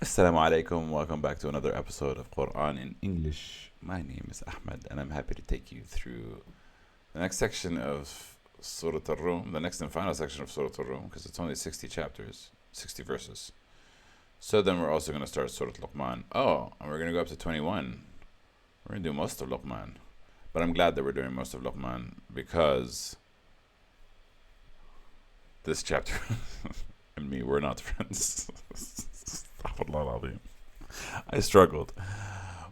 السلام عليكم. Welcome back to another episode of Quran in English. My name is Ahmed and I'm happy to take you through the next section of Surah Al-Rum, the next and final section of Surah Al-Rum, because it's only 60 chapters, 60 verses. So then we're also going to start Surah Luqman. Oh, and we're going to go up to 21. We're going to do most of Luqman. But I'm glad that we're doing most of Luqman because this chapter and me, we're not friends. I struggled.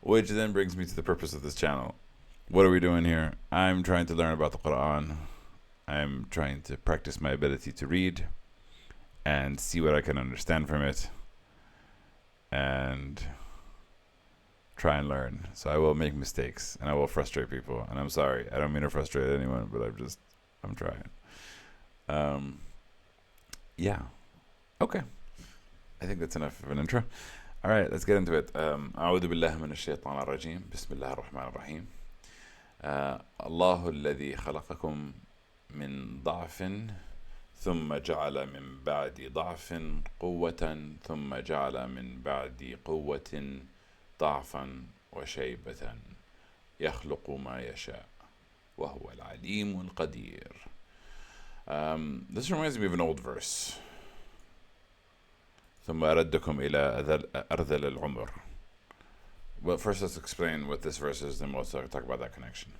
Which then brings me to the purpose of this channel. What are we doing here? I'm trying to learn about the Quran. I'm trying to practice my ability to read and see what I can understand from it and try and learn. So I will make mistakes and I will frustrate people. And I'm sorry. I don't mean to frustrate anyone, but I'm trying. Yeah. Okay. I think that's enough of an intro. All right, let's get into it. أعوذ بالله من الشيطان الرجيم. بسم الله الرحمن الرحيم. الله الذي خلقكم من ضعف ثم جعل من بعد ضعف قوة ثم جعل من بعد قوة ضعفا وشيبة يخلق ما يشاء وهو العليم القدير. This reminds me of an old verse. ثم أردكم إلى أرذل العمر. Well, first let's explain what this verse is, then we'll talk about that connection.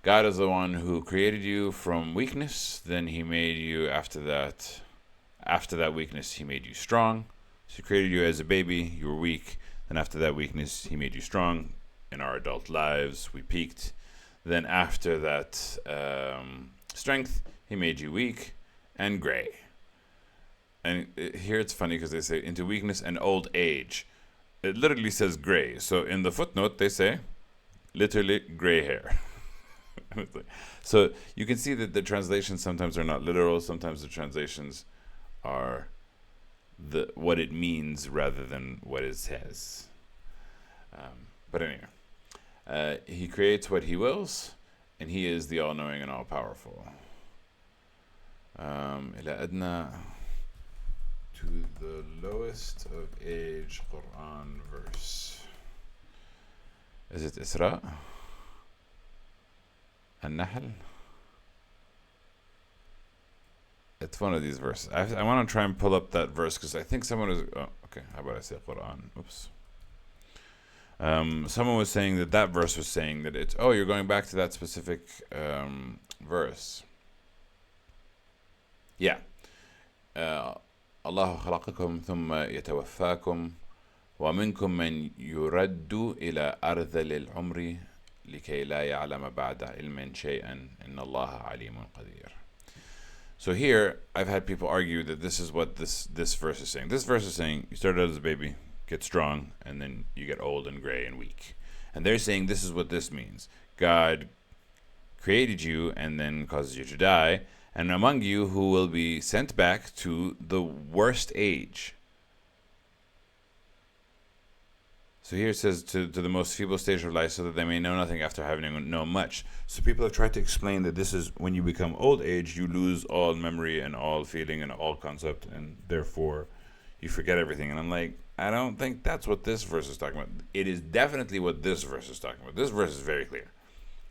God is the one who created you from weakness, then he made you after that weakness he made you strong. So he created you as a baby, you were weak, then after that weakness he made you strong. In our adult lives we peaked, then after that strength he made you weak and gray. And here it's funny because they say into weakness and old age. It literally says gray. So in the footnote they say literally gray hair. So you can see that the translations sometimes are not literal. Sometimes the translations are what it means rather than what it says. But anyway, he creates what he wills, and he is the all-knowing and all-powerful. إلى أدنى, to the lowest of age Quran verse. Is it Isra? An-Nahl? It's one of these verses. I want to try and pull up that verse because I think someone was... Oh, okay, how about I say Quran? Oops. Someone was saying that verse was saying that it's... Oh, you're going back to that specific verse. Yeah. الله خلقكم ثم يتوفاكم ومنكم من يرد إلى أرذل العمر لكي لا يعلم بعد علم شيئا إن الله عليم قدير. So here I've had people argue that this is what this verse is saying. This verse is saying you start out as a baby, get strong, and then you get old and gray and weak. And they're saying this is what this means. God created you and then causes you to die, and among you who will be sent back to the worst age. So here it says to the most feeble stage of life so that they may know nothing after having known much. So people have tried to explain that this is when you become old age, you lose all memory and all feeling and all concept, and therefore you forget everything. And I'm like, I don't think that's what this verse is talking about. It is definitely what this verse is talking about. This verse is very clear.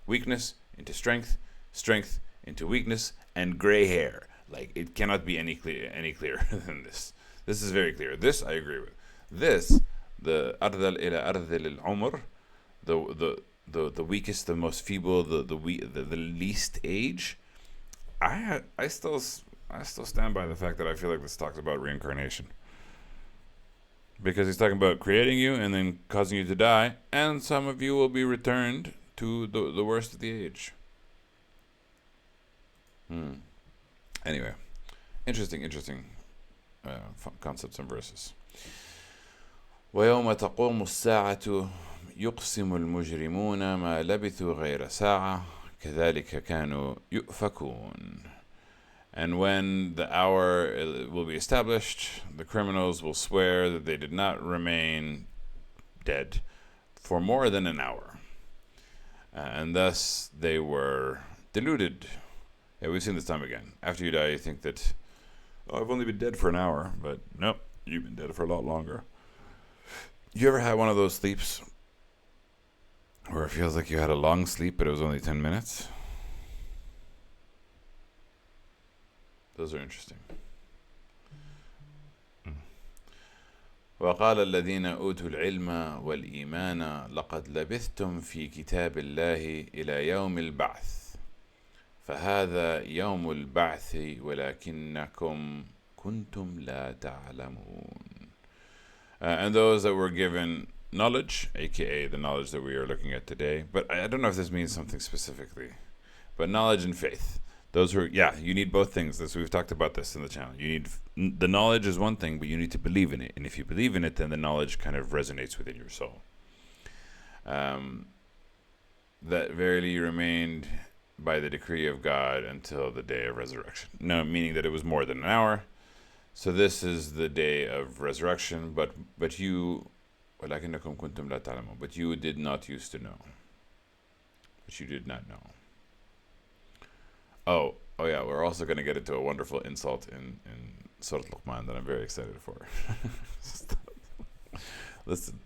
Weakness into strength, strength into weakness, and gray hair. Like, it cannot be any clearer than this. This is very clear. This I agree with. This, the أرذل إلى أرذل العمر, the weakest, the most feeble, the least age. I still stand by the fact that I feel like this talks about reincarnation, because he's talking about creating you and then causing you to die, and some of you will be returned to the worst of the age. Anyway, interesting concepts and verses. ويوم تقوم الساعة يقسم المجرمون ما لبثوا غير ساعة كذلك كانوا يؤفكون. And when the hour will be established, the criminals will swear that they did not remain dead for more than an hour, and thus they were deluded. Yeah, we've seen this time again. After you die, you think that, oh, I've only been dead for an hour, but nope, you've been dead for a lot longer. You ever had one of those sleeps where it feels like you had a long sleep, but it was only 10 minutes? Those are interesting. وقال الذين أوتوا العلم والإيمان لقد لبثتم في كتاب الله إلى يوم البعث فهذا يوم البعث ولكنكم كنتم لا تعلمون. And those that were given knowledge, aka the knowledge that we are looking at today, but I don't know if this means something specifically, but knowledge and faith. Those who, you need both things. We've talked about this in the channel. You need the knowledge is one thing, but you need to believe in it. And if you believe in it, then the knowledge kind of resonates within your soul. That verily remained by the decree of God until the day of resurrection. No, meaning that it was more than an hour. So this is the day of resurrection. But you, وَلَكِنَّكُمْ كُنْتُمْ لَا تَعْلَمُونَ. But you did not used to know. But you did not know. Oh yeah, we're also going to get into a wonderful insult in Surah Luqman that I'm very excited for. Listen,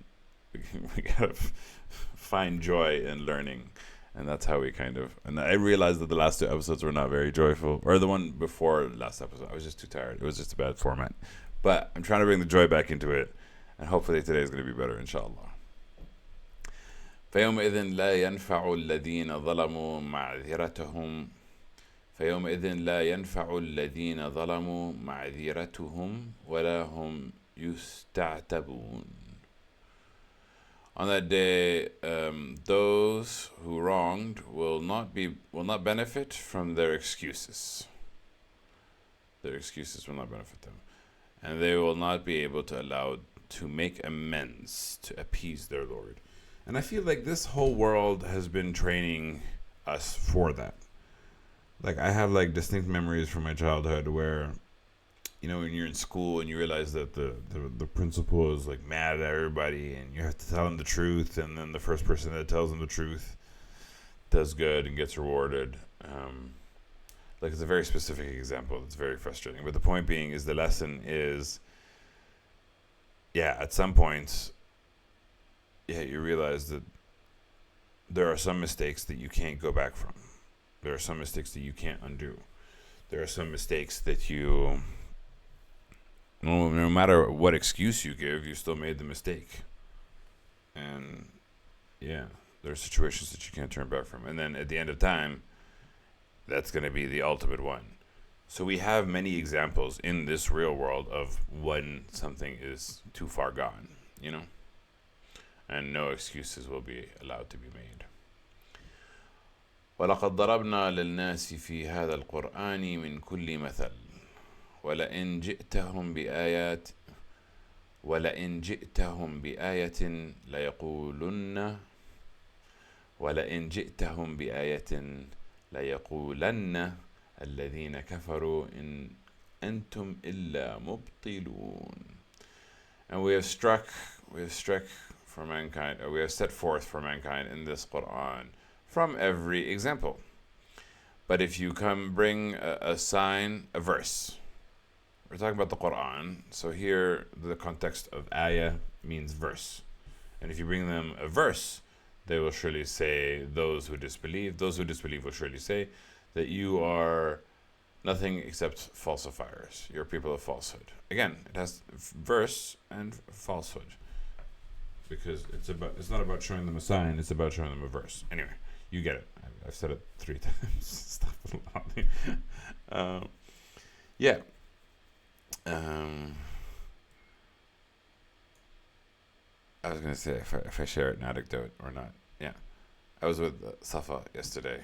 we got to find joy in learning, and that's how we and I realized that the last 2 episodes were not very joyful, or the one before last episode, I was just too tired. It was just a bad format. But I'm trying to bring the joy back into it, and hopefully today is going to be better, inshallah. فَيَوْمَئِذٍ لَا يَنْفَعُ الَّذِينَ ظَلَمُوا مَعْذِرَتَهُمْ فيومئذ لا ينفع الذين ظلموا معذرتهم ولا هم يستعتبون. On that day, those who wronged will not benefit from their excuses. Their excuses will not benefit them, and they will not be able to make amends to appease their Lord. And I feel like this whole world has been training us for that. Like, I have distinct memories from my childhood where, when you're in school and you realize that the principal is mad at everybody and you have to tell them the truth, and then the first person that tells them the truth does good and gets rewarded. It's a very specific example. It's very frustrating. But the point being is the lesson is, at some points, you realize that there are some mistakes that you can't go back from. There are some mistakes that you can't undo. There are some mistakes that no matter what excuse you give, you still made the mistake. And there are situations that you can't turn back from. And then at the end of time, that's going to be the ultimate one. So we have many examples in this real world of when something is too far gone, and no excuses will be allowed to be made. ولقد ضربنا للناس في هذا القرآن من كل مثل ولئن جئتهم بآية ليقولن الذين كفروا إن أنتم إلا مبطلون. And we have set forth for mankind in this Quran from every example. But if you bring a sign, a verse. We're talking about the Quran. So here, the context of ayah means verse. And if you bring them a verse, they will surely say, those who disbelieve will surely say that you are nothing except falsifiers. You're people of falsehood. Again, it has verse and falsehood. Because it's not about showing them a sign, it's about showing them a verse. Anyway. You get it. I've said it 3 times. Stop it. I was going to say if I share an anecdote or not. Yeah. I was with Safa yesterday.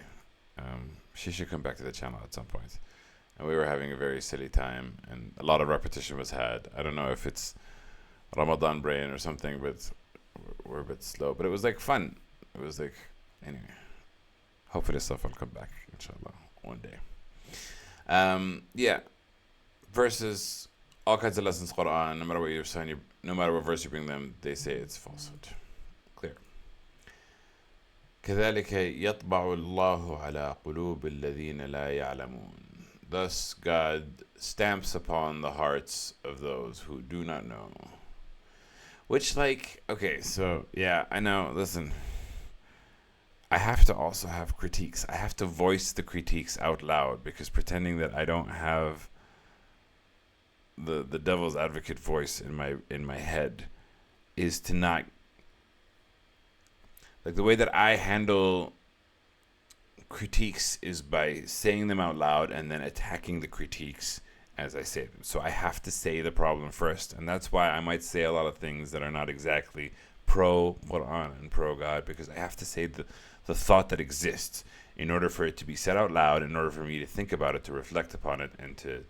She should come back to the channel at some point. And we were having a very silly time, and a lot of repetition was had. I don't know if it's Ramadan brain or something, but we're a bit slow. But it was fun. It was anyway. Hopefully stuff will come back, inshallah, one day. Verses, all kinds of lessons, Quran, no matter what you're saying, no matter what verse you bring them, they say it's falsehood. Clear. كذلك يطبع الله على قلوب الذين لا يعلمون. Thus God stamps upon the hearts of those who do not know. Which, like, okay, so, yeah, I know, listen, I have to also have critiques. I have to voice the critiques out loud, because pretending that I don't have the devil's advocate voice in my head is to not, like, the way that I handle critiques is by saying them out loud and then attacking the critiques as I say them. So I have to say the problem first, and that's why I might say a lot of things that are not exactly pro Quran and pro God, because I have to say the thought that exists in order for it to be said out loud, in order for me to think about it, to reflect upon it, and to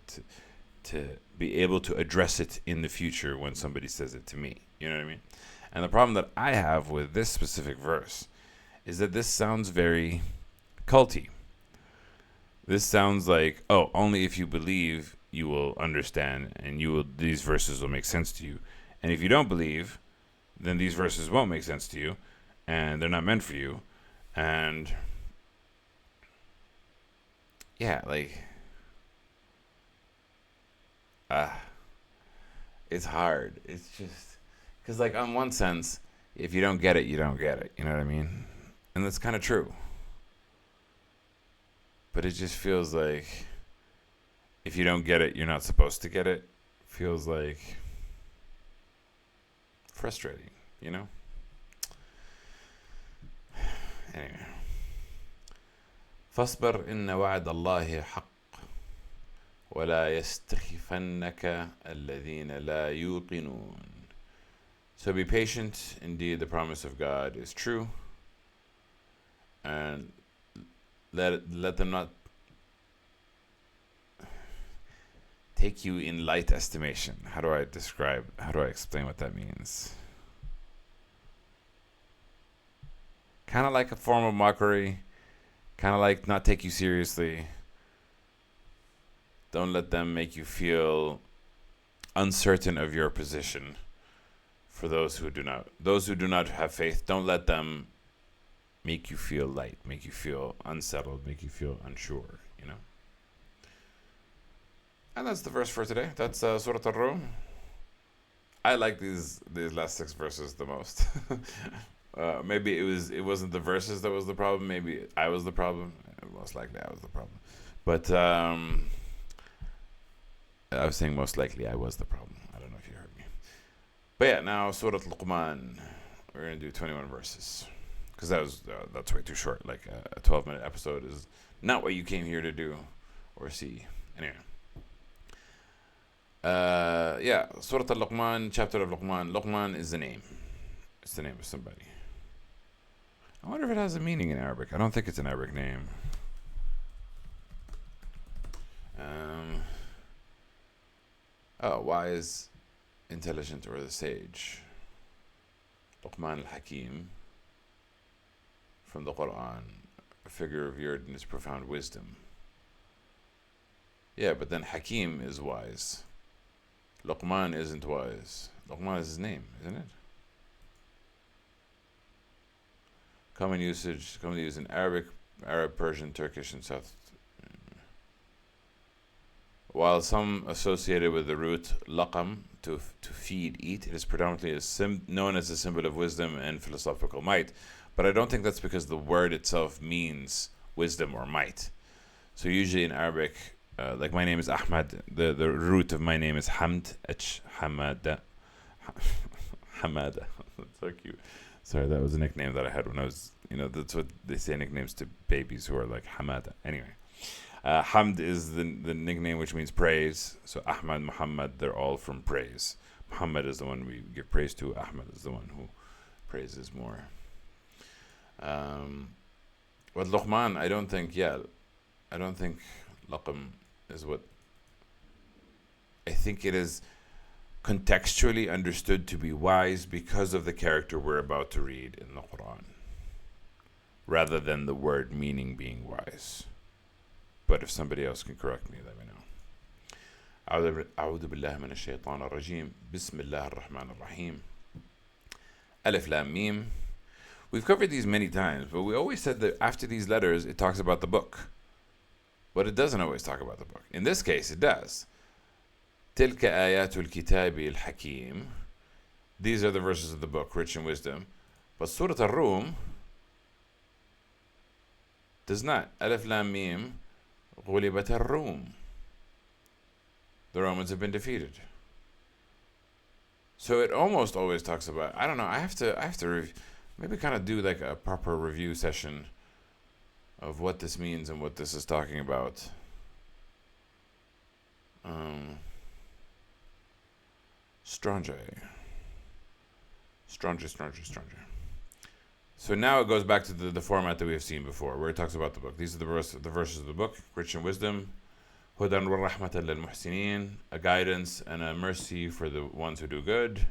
be able to address it in the future when somebody says it to me. You know what I mean? And the problem that I have with this specific verse is that this sounds very culty. This sounds like, oh, only if you believe you will understand, and these verses will make sense to you. And if you don't believe, then these verses won't make sense to you, and they're not meant for you. And yeah, like, it's hard. It's just because, like, on one sense, if you don't get it, you don't get it. You know what I mean? And that's kind of true. But it just feels like if you don't get it, you're not supposed to get it. Feels like frustrating, you know? Anyway. فاصبر إن وعد الله حق ولا يستخفنك الذين لا يوقنون. So be patient. Indeed, the promise of God is true. And let them not take you in light estimation. How do I explain what that means? Kind of like a form of mockery, kind of like not take you seriously. Don't let them make you feel uncertain of your position. For those who do not have faith, don't let them make you feel light, make you feel unsettled, make you feel unsure, you know. And that's the verse for today. That's Surah Ar-Rum. I like these last 6 verses the most. Maybe it wasn't the verses that was the problem. Maybe I was the problem. Most likely I was the problem. But I was saying most likely I was the problem. I don't know if you heard me. But yeah, now Surah Luqman. We're going to do 21 verses. Because that's way too short. Like a 12-minute episode is not what you came here to do or see. Anyway. Surah Al-Luqman, chapter of Luqman. Luqman is the name. It's the name of somebody. I wonder if it has a meaning in Arabic. I don't think it's an Arabic name. Wise, intelligent, or the sage. Luqman al-Hakim, from the Quran, a figure revered in his profound wisdom. Yeah, but then Hakim is wise. Luqman isn't wise. Luqman is his name, isn't it? Common use in Arabic, Persian, Turkish, and South. While some associated with the root laqam, to feed, eat, it is predominantly known as a symbol of wisdom and philosophical might. But I don't think that's because the word itself means wisdom or might. So usually in Arabic, like my name is Ahmad, the root of my name is Hamd, Hamada. Hamada. That's so cute. Sorry, that was a nickname that I had when I was, that's what they say nicknames to babies who are like Hamada. Anyway, Hamd is the nickname which means praise. So Ahmad, Muhammad, they're all from praise. Muhammad is the one we give praise to. Ahmad is the one who praises more. But Luqman, I don't think Laqam is what. I think it is contextually understood to be wise because of the character we're about to read in the Quran, rather than the word meaning being wise. But if somebody else can correct me, let me know. أعوذ بالله من الشيطان الرجيم. بسم الله الرحمن الرحيم. Alif Lam Mim. We've covered these many times, but we always said that after these letters, it talks about the book. But it doesn't always talk about the book. In this case, it does. تلك آيات الكتاب الحكيم. these are the verses of the book, rich in wisdom. But Surah Al-Rum does not. Alif Lam Mim, غُلِبَتَ الرُّوم. The Romans have been defeated. So it almost always talks about, I don't know, I have to maybe kind of do like a proper review session of what this means and what this is talking about. Stranger. So now it goes back to the format that we have seen before, where it talks about the book. These are the verses of the book, rich in wisdom. هُدًى وَرَحْمَةً لِلْمُحْسِنِينَ, a guidance and a mercy for the ones who do good.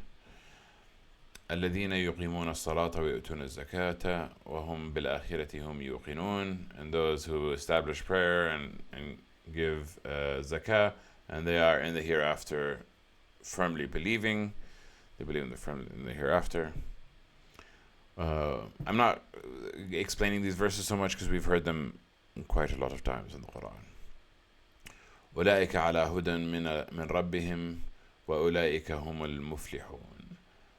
الَّذِينَ يُقِيمُونَ الصَّلَاةَ وَيُؤْتُونَ الزَّكَاةَ وَهُمْ بِالْآخِرَةِ هُمْ يُوقِنُونَ, and those who establish prayer and give zakah, and they are in the hereafter firmly believing. They believe in the hereafter. I'm not explaining these verses so much because we've heard them quite a lot of times in the Quran. أولئك على هدى من ربهم وأولئك هم المفلحون.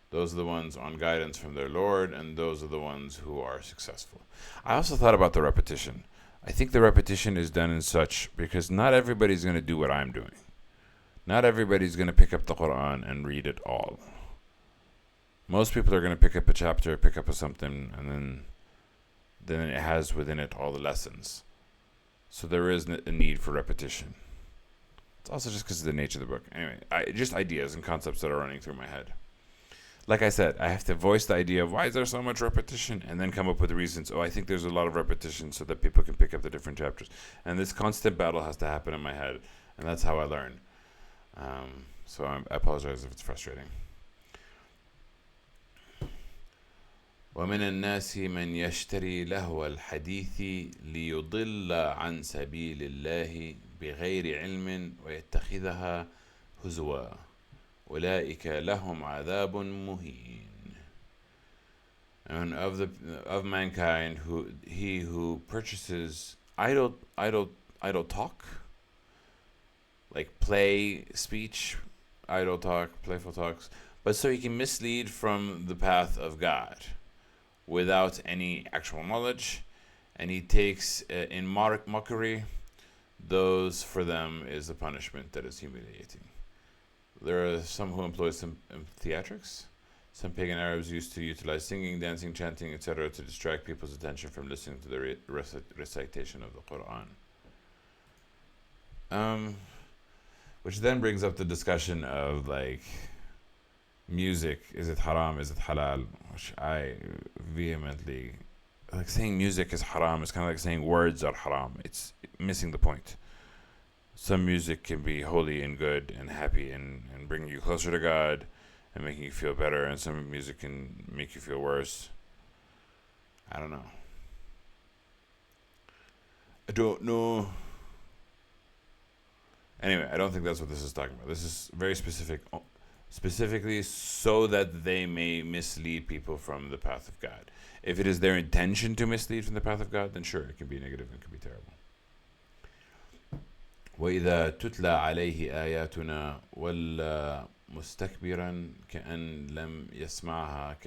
Those are the ones on guidance from their Lord, and those are the ones who are successful. I also thought about the repetition. I think the repetition is done in such because not everybody's going to do what I'm doing. Not everybody's going to pick up the Quran and read it all. Most people are going to pick up a chapter, pick up something, and then it has within it all the lessons. So there is a need for repetition. It's also just because of the nature of the book. Anyway, just ideas and concepts that are running through my head. Like I said, I have to voice the idea of why is there so much repetition, and then come up with the reasons. I think there's a lot of repetition so that people can pick up the different chapters. And this constant battle has to happen in my head, and that's how I learn. So I apologize if it's frustrating. ومن الناس من يشتري لهو الحديث ليضل عن سبيل الله بغير علم ويتخذها هزوا أولئك لهم عذاب مهين. And of mankind, he who purchases idle talk, like play speech, idle talk, playful talks, but so he can mislead from the path of God without any actual knowledge, and he takes in mockery, those for them is a punishment that is humiliating. There are some who employ some theatrics. Some pagan Arabs used to utilize singing, dancing, chanting, etc. to distract people's attention from listening to the recitation of the Quran. Which then brings up the discussion of like music. Is it haram? Is it halal? Which I vehemently like. Saying music is haram is kind of like saying words are haram. It's missing the point. Some music can be holy and good and happy and bring you closer to God and making you feel better, and some music can make you feel worse. I don't know. Anyway, I don't think that's what this is talking about. This is very specifically so that they may mislead people from the path of God. If it is their intention to mislead from the path of God, then sure, it can be negative and it can be terrible. وإذا تتلى عليه آياتنا ولا مستكبرا كأن لم يسمعها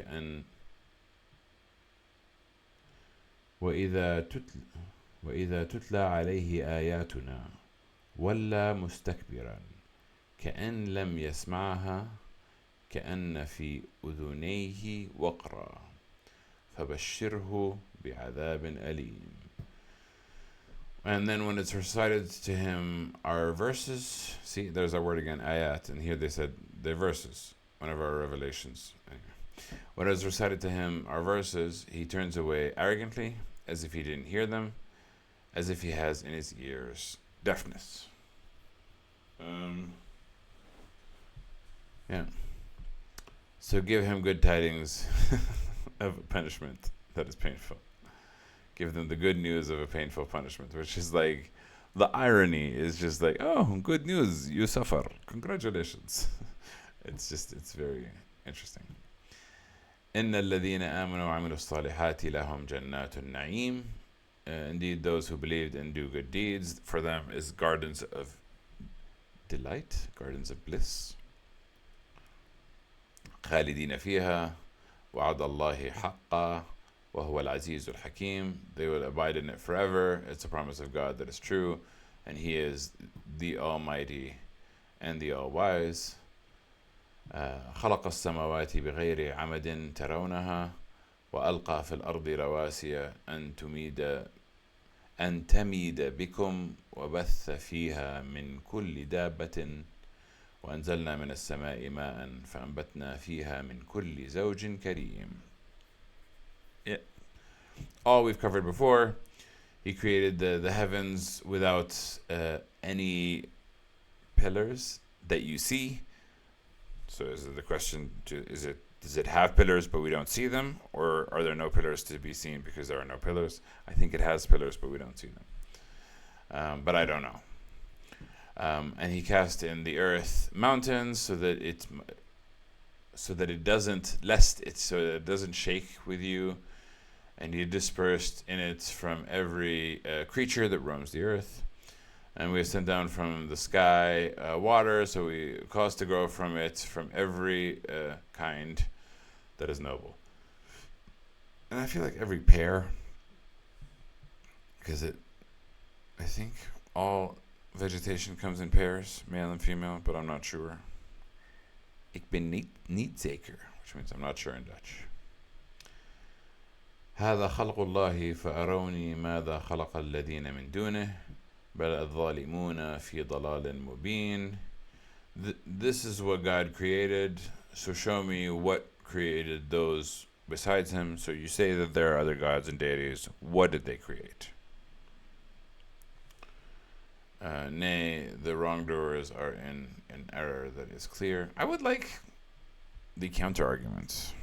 وإذا تتلى عليه آياتنا ولا مستكبرا كأن لم يسمعها كأن في أذنيه وقرا فبشره بعذاب أليم. And then when it's recited to him our verses, see, there's our word again, ayat, and here they said they're verses, one of our revelations. Anyway. When it's recited to him our verses, he turns away arrogantly, as if he didn't hear them, as if he has in his ears deafness. Yeah. So give him good tidings of a punishment that is painful. Give them the good news of a painful punishment, which is like, the irony is just like, oh, good news, you suffer, congratulations. It's very interesting. إن الذين آمنوا وعملوا الصالحات لهم جنات النعيم. Indeed, those who believed and do good deeds, for them is gardens of delight, gardens of bliss. خالدين فيها وعد الله حقا وهو العزيز الحكيم. They will abide in it forever. It's a promise of God that is true, and He is the Almighty and the All-Wise. خلق السماوات بغير عمد ترونها وألقى في الأرض رواسي أن تميد بكم وبث فيها من كل دابة وأنزلنا من السماء ماء فأنبتنا فيها من كل زوج كريم. Yeah. All we've covered before. He created the heavens without any pillars that you see. So is it the question, does it have pillars but we don't see them? Or are there no pillars to be seen because there are no pillars? I think it has pillars but we don't see them. But I don't know. And he cast in the earth mountains so that it doesn't shake with you. And he dispersed in it from every creature that roams the earth. And we sent down from the sky water, so we caused to grow from it from every kind that is noble. And I feel like every pair, because I think all vegetation comes in pairs, male and female, but I'm not sure. Ik ben niet zeker, which means I'm not sure in Dutch. هذا خلق الله فأروني ماذا خلق الذين من دونه بل الظالمون في ضلال مبين. This is what God created, so show me what created those besides him. So you say that there are other gods and deities. What did they create? Nay, the wrongdoers are in an error that is clear. I would like the counter arguments.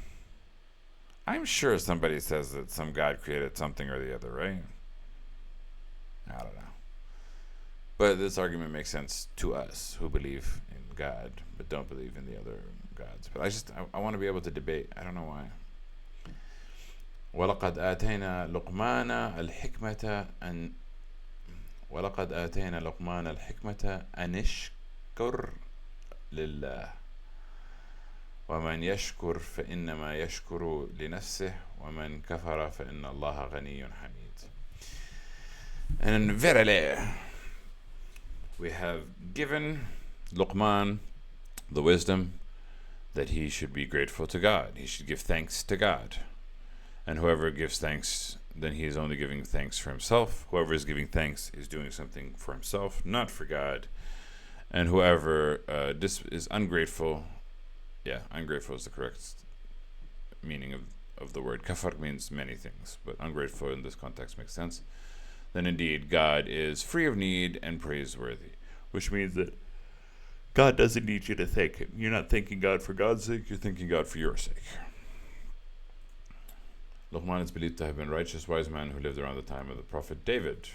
I'm sure somebody says that some God created something or the other, right? I don't know. But this argument makes sense to us who believe in God but don't believe in the other gods. But I want to be able to debate. I don't know why. ولقد آتينا لقمان الحكمة أن اشكر لله ومن يشكر فإنما يشكر لنفسه ومن كفر فإن الله غني حميد. And verily, we have given Luqman the wisdom that he should be grateful to God. He should give thanks to God. And whoever gives thanks, then he is only giving thanks for himself. Whoever is giving thanks is doing something for himself, not for God. And whoever is ungrateful, ungrateful is the correct meaning of the word. Kafar means many things, but ungrateful in this context makes sense. Then indeed God is free of need and praiseworthy, which means that God doesn't need you to thank him. You're not thanking God for God's sake, you're thanking God for your sake. Luqman is believed to have been a righteous, wise man who lived around the time of the Prophet David.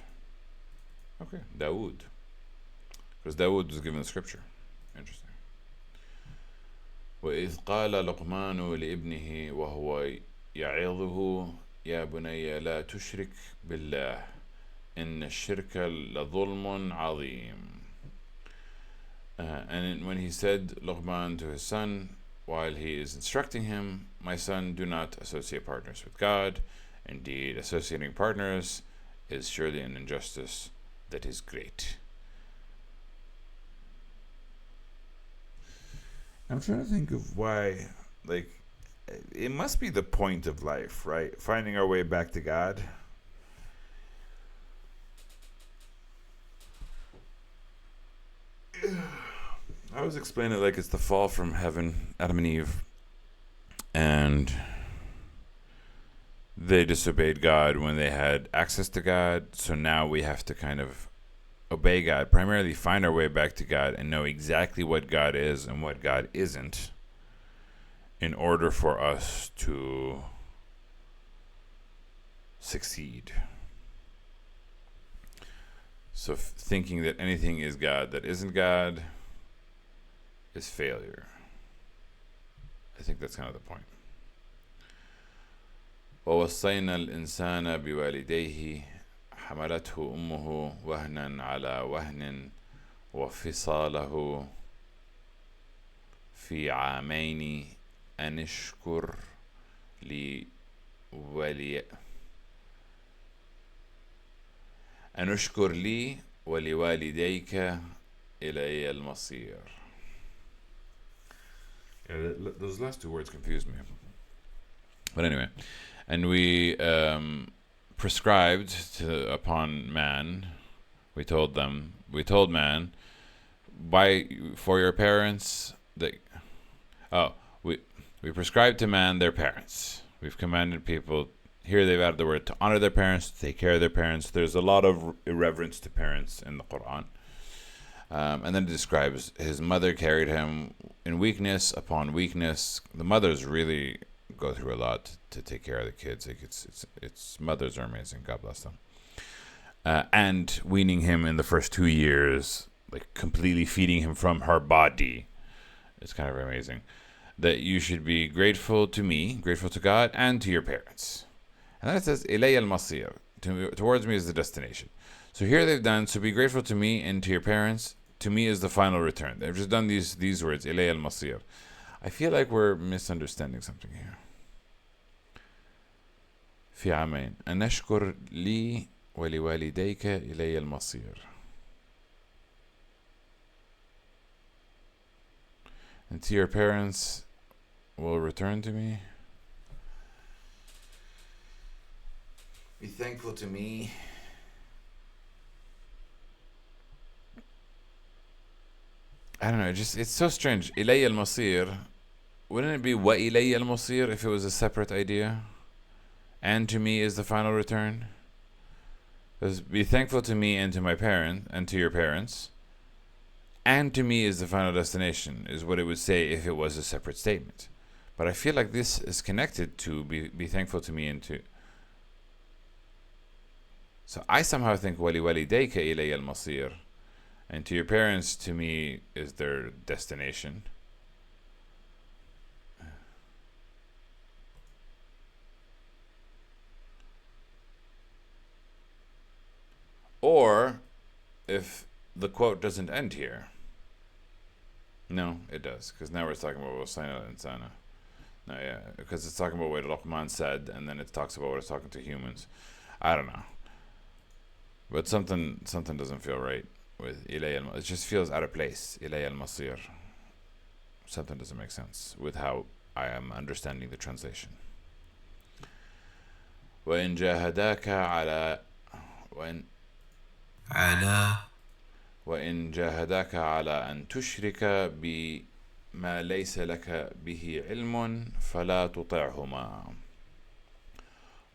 Okay, Dawood. Because Dawood was given the scripture. Interesting. وإذ قال لقمان لابنه وهو يعظه يا بني لا تشرك بالله إن الشرك لظلم عظيم. And when he said Luqman to his son while he is instructing him, my son, do not associate partners with God. Indeed, associating partners is surely an injustice that is great. I'm trying to think of why, it must be the point of life, right? Finding our way back to God. I always explain it like it's the fall from heaven, Adam and Eve, and they disobeyed God when they had access to God, so now we have to kind of obey God, primarily find our way back to God and know exactly what God is and what God isn't in order for us to succeed. So thinking that anything is God that isn't God is failure. I think that's kind of the point. ووصينا الإنسان بوالديه حملته أمه وهنا على وهن وفصاله في عامين أن اشكر لي ولي أن اشكر لي ولوالديك إلي المصير. Those last two words confused me. But anyway, and we prescribed upon man. We told man, for your parents that we prescribed to man their parents. We've commanded people. Here they've added the word to honor their parents, to take care of their parents. There's a lot of irreverence to parents in the Quran. And then it describes his mother carried him in weakness upon weakness. The mothers really go through a lot to take care of the kids. Like it's mothers are amazing. God bless them. And weaning him in the first 2 years, like completely feeding him from her body. It's kind of amazing. That you should be grateful to me, grateful to God, and to your parents. And then it says, إِلَيَّ الْمَصِيرُ. Towards me is the destination. So here they've done, so be grateful to me and to your parents. To me is the final return. They've just done these words, إِلَيَّ الْمَصِيرُ. I feel like we're misunderstanding something here. في عامين أن أشكر لي ولوالديك إلي المصير. And to your parents will return to me. Be thankful to me. I don't know, it's so strange. إلي المصير. Wouldn't it be وإلي المصير if it was a separate idea? And to me is the final return. Be thankful to me and to my parent and to your parents. And to me is the final destination, is what it would say if it was a separate statement. But I feel like this is connected to be thankful to me and to. So I somehow think وَلِوَالِدَيْكَ إِلَيَّ الْمَصِيرُ, and to your parents, to me, is their destination. Or, if the quote doesn't end here. No, it does, because now we're talking about وَصَيْنَا الْإِنسَانَ. No, yeah, because it's talking about what Luqman said, and then it talks about what it's talking to humans. I don't know. But something doesn't feel right with إِلَيَّ. It just feels out of place. إِلَيَّ الْمَصِيرُ. Something doesn't make sense with how I am understanding the translation. وَإِنْ جَاهَدَاكَ على وإن جاهداك على أن تشرك بما ليس لك به علم فلا تطعهما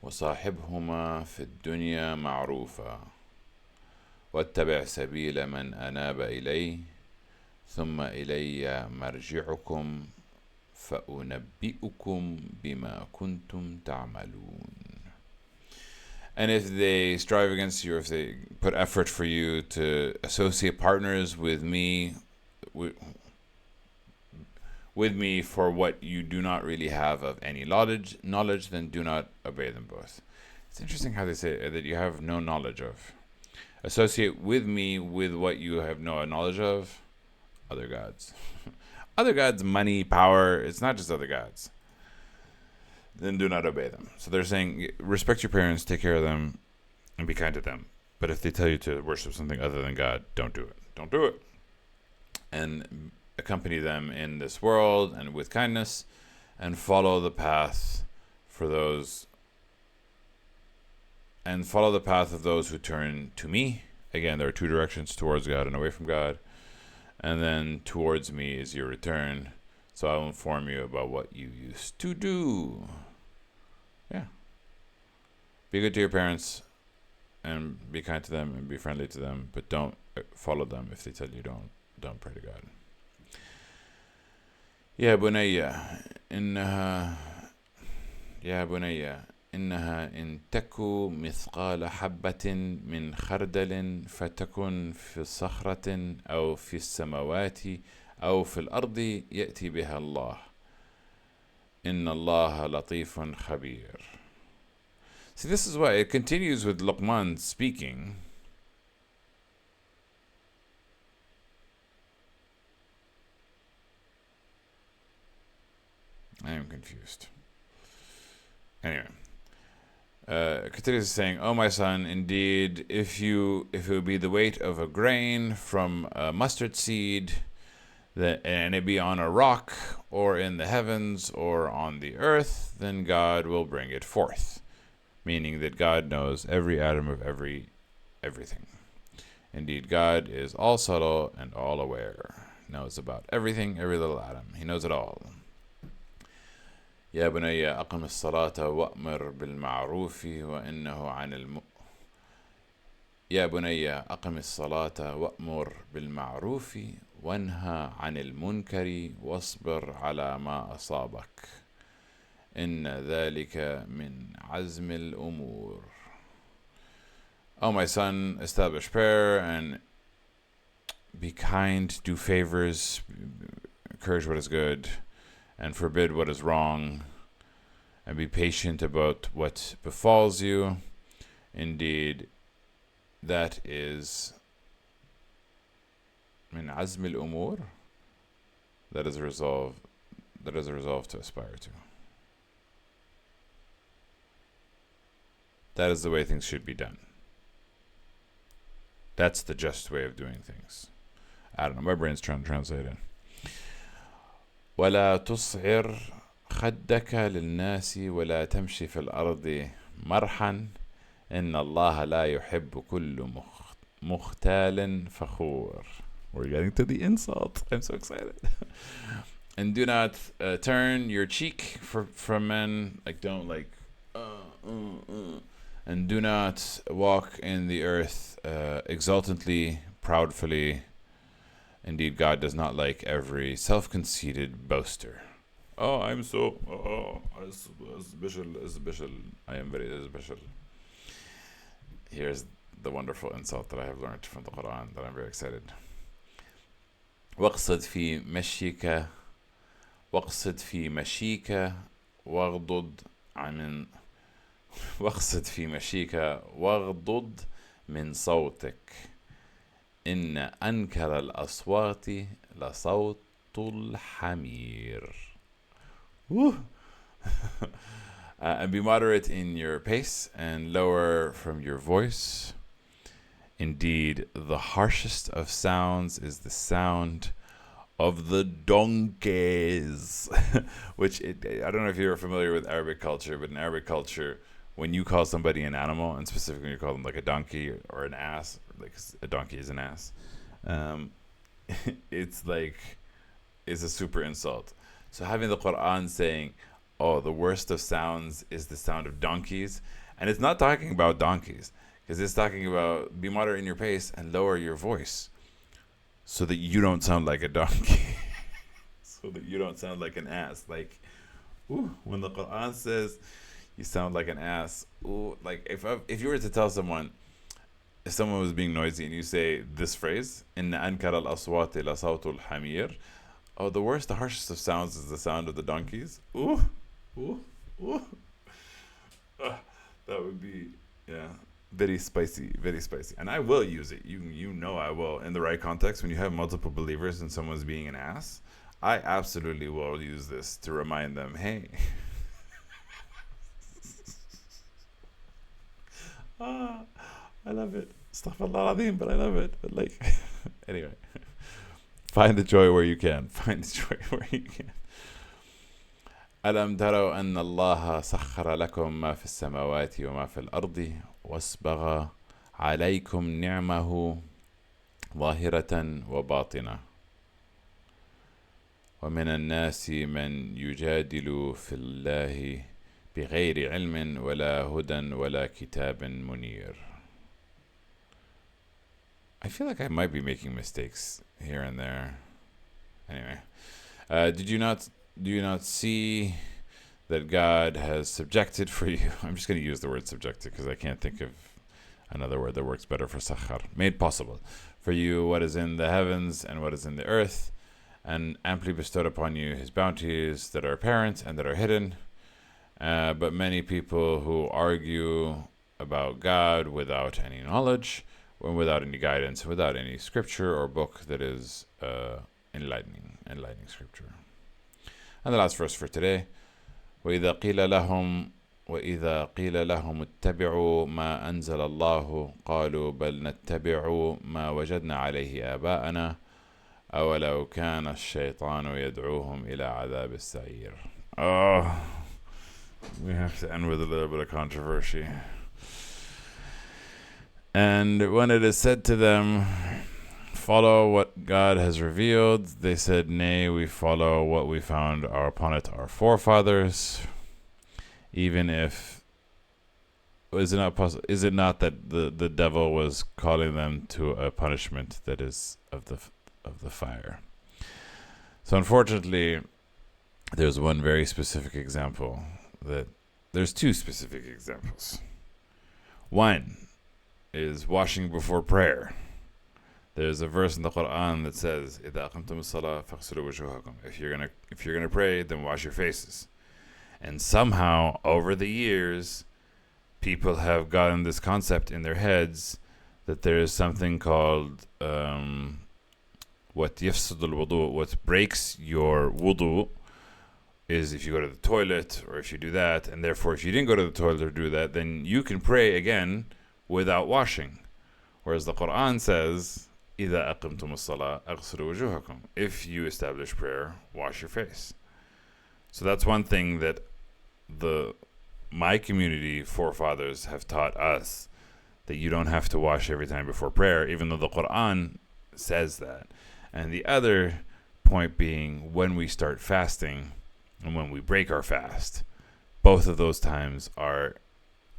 وصاحبهما في الدنيا معروفا واتبع سبيل من أناب إلي ثم إلي مرجعكم فأنبئكم بما كنتم تعملون. And if they strive against you, or if they put effort for you to associate partners with me, with me for what you do not really have of any knowledge, then do not obey them both. It's interesting how they say that you have no knowledge of. Associate with me with what you have no knowledge of, other gods. Other gods, money, power, it's not just other gods. Then do not obey them. So they're saying, respect your parents, take care of them, and be kind to them. But if they tell you to worship something other than God, don't do it. Don't do it. And accompany them in this world and with kindness, and follow the path for those, and follow the path of those who turn to me. Again, there are two directions, towards God and away from God. And then towards me is your return. So I will inform you about what you used to do. Yeah. Be good to your parents and be kind to them and be friendly to them, but don't follow them if they tell you don't pray to God. يا بني إنها إن تكو مثقال حبة من خردل فتكن في صخرة أو في السماوات أو في الأرض يأتي بها الله إن الله لطيف خبير. See, this is why it continues with Luqman speaking. I am confused. Anyway, continues saying, "O my son, indeed, if it would be the weight of a grain from a mustard seed, and it be on a rock, or in the heavens, or on the earth, then God will bring it forth." Meaning that God knows every atom of everything. Indeed, God is all subtle and all aware. Knows about everything, every little atom. He knows it all. يا بني أقم الصلاة وأمر بالمعروف وإنه عن يا بني أقم الصلاة وأمر بالمعروف وانهى عن المنكر واصبر على ما أصابك إن ذلك من عزم الأمور. O my son, establish prayer and be kind, do favors, encourage what is good, and forbid what is wrong, and be patient about what befalls you. Indeed, that is min azm al-umur. That is a resolve to aspire to. That is the way things should be done. That's the just way of doing things. I don't know, my brain's trying to translate it. ولا تصعر خدك للناس ولا تمشي في الأرض مرحا إن الله لا يحب كل مختال فخور. We're getting to the insult. I'm so excited. And do not turn your cheek from men. Like, don't like and do not walk in the earth exultantly, proudfully. Indeed, God does not like every self-conceited boaster. Oh, I'm so special. I am very special. Here's the wonderful insult that I have learned from the Quran that I'm very excited. واقصد في مشيك واغضض من صوتك إن أنكر الأصوات لصوت الحمير. And be moderate in your pace and lower from your voice. Indeed, the harshest of sounds is the sound of the donkeys. Which, I don't know if you're familiar with Arabic culture, but in Arabic culture, when you call somebody an animal, and specifically when you call them like a donkey or an ass, like a donkey is an ass, it's a super insult. So having the Quran saying, oh, the worst of sounds is the sound of donkeys, and it's not talking about donkeys, because it's talking about be moderate in your pace and lower your voice so that you don't sound like a donkey, so that you don't sound like an ass. Like, when the Quran says you sound like an ass, like if you were to tell someone, if someone was being noisy and you say this phrase, إن أنكر الأصوات لصوت الحمير, oh, the harshest of sounds is the sound of the donkeys. That would be, very spicy, very spicy. And I will use it. You know I will. In the right context, when you have multiple believers and someone's being an ass, I absolutely will use this to remind them, hey. I love it. Astaghfirullah al-Azim, but I love it. But like, anyway. Find the joy where you can. ألم تروا أن الله سخر لكم ما في السماوات وما في الأرض وأسبغ عليكم نعمه ظاهرة وباطنة ومن الناس من يجادل في الله بغير علم ولا هدى ولا كتاب منير. I feel like I might be making mistakes here and there. Anyway, do you not see that God has subjected for you? I'm just going to use the word subjected because I can't think of another word that works better for sakhar. Made possible for you what is in the heavens and what is in the earth, and amply bestowed upon you his bounties that are apparent and that are hidden. But many people who argue about God without any knowledge, or without any guidance, without any scripture or book that is enlightening scripture. And the last verse for today. وإذا قيل لهم اتبعوا ما أنزل الله قالوا بل نتبع ما وجدنا عليه آباءنا أولو كان الشيطان يدعوهم إلى عذاب السعير. Oh, we have to end with a little bit of controversy. And when it is said to them, follow what God has revealed, they said, nay, we follow what we found upon it our forefathers. Even if, is it not that the devil was calling them to a punishment that is of the fire? So unfortunately, there's one very specific example there's two specific examples. One is washing before prayer. There's a verse in the Quran that says, إِذَا أَقَمْتُمُ الصَّلَاةَ فَاغْسِلُوا وُجُوهَكُمْ. If you're gonna pray, then wash your faces. And somehow, over the years, people have gotten this concept in their heads that there is something called what breaks your wudu is if you go to the toilet or if you do that, and therefore if you didn't go to the toilet or do that, then you can pray again without washing. Whereas the Quran says, إِذَا أَقِمْتُمُ الصَّلَاةَ أَغْسِلُوا وُجُوهَكُمْ. If you establish prayer, wash your face. So that's one thing that my community forefathers have taught us, that you don't have to wash every time before prayer, even though the Quran says that. And the other point being, when we start fasting and when we break our fast, both of those times are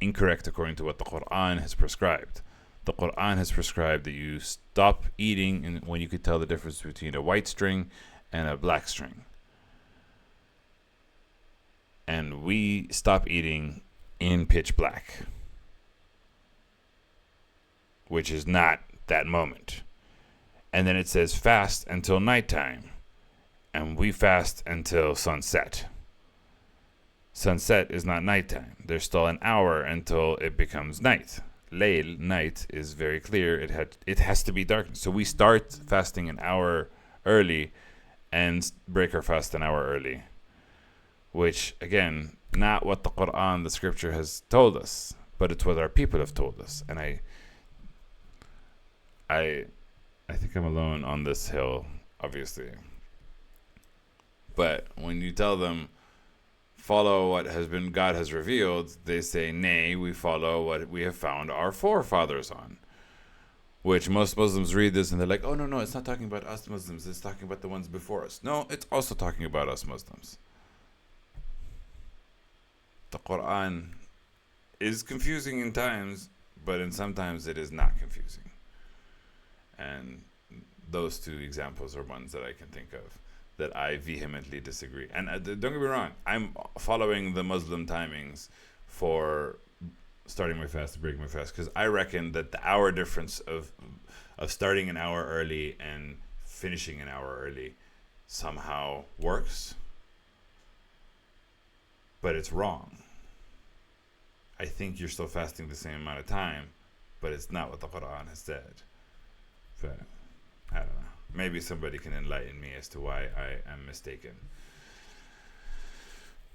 incorrect according to what the Quran has prescribed. The Quran has prescribed that you stop eating when you could tell the difference between a white string and a black string. And we stop eating in pitch black, which is not that moment. And then it says fast until nighttime, and we fast until sunset. Sunset is not nighttime. There's still an hour until it becomes night. Layl, night, is very clear. It has to be dark. So we start fasting an hour early and break our fast an hour early. Which, again, not what the Quran, the scripture, has told us, but it's what our people have told us. And I think I'm alone on this hill, obviously. But when you tell them, follow what God has revealed, they say, nay, we follow what we have found our forefathers on. Which most Muslims read this and they're like, oh, no, it's not talking about us Muslims. It's talking about the ones before us. No, it's also talking about us Muslims. The Quran is confusing in times, but in sometimes it is not confusing. And those two examples are ones that I can think of that I vehemently disagree. And don't get me wrong, I'm following the Muslim timings for starting my fast to breaking my fast, because I reckon that the hour difference of starting an hour early and finishing an hour early somehow works. But it's wrong. I think you're still fasting the same amount of time, but it's not what the Quran has said. But I don't know. Maybe somebody can enlighten me as to why I am mistaken.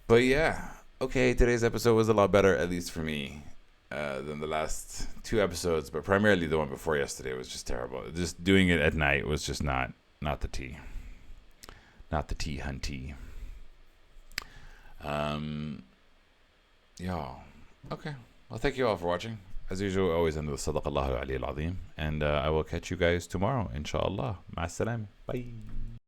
But yeah, okay, today's episode was a lot better, at least for me, than the last two episodes, but primarily the one before yesterday was just terrible. Just doing it at night was just not the tea. Not the tea, hunty. Yeah. Okay. Well, thank you all for watching. As usual, always end with Sadaqallahu al-Ali al-Azim. And I will catch you guys tomorrow, inshallah. Ma'as salam. Bye.